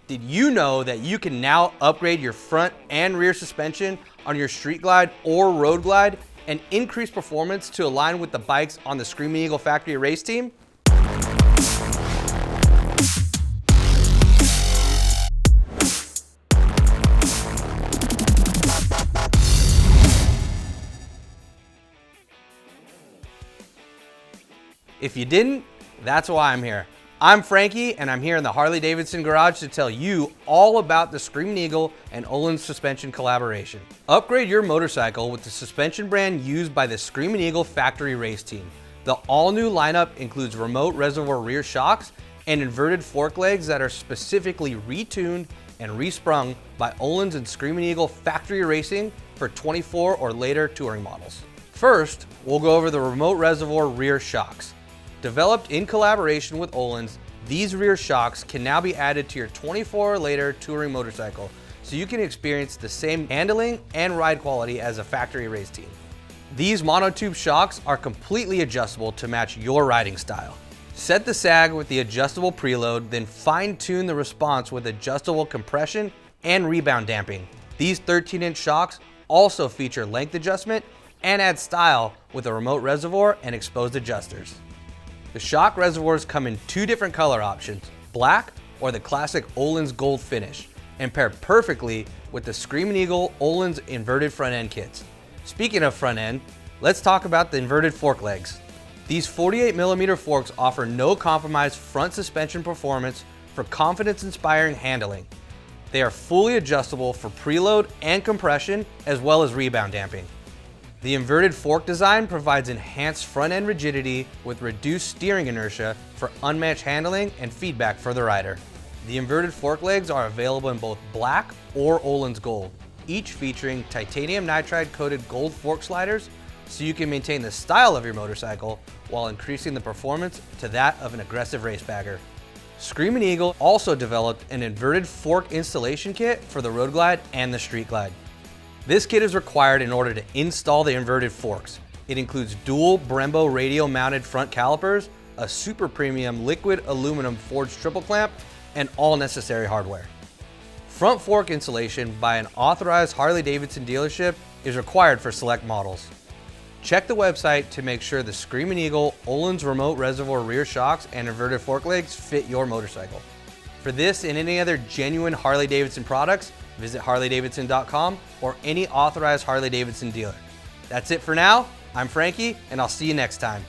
Did you know that you can now upgrade your front and rear suspension on your street glide or road glide and increase performance to align with the bikes on the Screamin Eagle factory race team? If you didn't, that's why I'm here. I'm Frankie, and I'm here in the Harley-Davidson garage to tell you all about the Screamin Eagle and Öhlins suspension collaboration. Upgrade your motorcycle with the suspension brand used by the Screamin Eagle factory race team. The all-new lineup includes remote reservoir rear shocks and inverted fork legs that are specifically retuned and resprung by Öhlins and Screamin Eagle factory racing for 24 or later touring models. First, we'll go over the remote reservoir rear shocks. Developed in collaboration with Öhlins, these rear shocks can now be added to your 24 or later touring motorcycle, so you can experience the same handling and ride quality as a factory race team. These monotube shocks are completely adjustable to match your riding style. Set the sag with the adjustable preload, then fine-tune the response with adjustable compression and rebound damping. These 13-inch shocks also feature length adjustment and add style with a remote reservoir and exposed adjusters. The shock reservoirs come in two different color options, black or the classic Öhlins gold finish, and pair perfectly with the Screamin Eagle Öhlins inverted front end kits. Speaking of front end, let's talk about the inverted fork legs. These 48mm forks offer no compromise front suspension performance for confidence-inspiring handling. They are fully adjustable for preload and compression, as well as rebound damping. The inverted fork design provides enhanced front-end rigidity with reduced steering inertia for unmatched handling and feedback for the rider. The inverted fork legs are available in both black or Öhlins gold, each featuring titanium nitride coated gold fork sliders, so you can maintain the style of your motorcycle while increasing the performance to that of an aggressive race bagger. Screamin Eagle also developed an inverted fork installation kit for the road glide and the street glide. This kit is required in order to install the inverted forks. It includes dual Brembo radial mounted front calipers, a super premium liquid aluminum forged triple clamp, and all necessary hardware. Front fork installation by an authorized Harley-Davidson dealership is required for select models. Check the website to make sure the Screamin Eagle Öhlins remote reservoir rear shocks and inverted fork legs fit your motorcycle. For this and any other genuine Harley-Davidson products, visit harleydavidson.com or any authorized Harley-Davidson dealer. That's it for now. I'm Frankie, and I'll see you next time.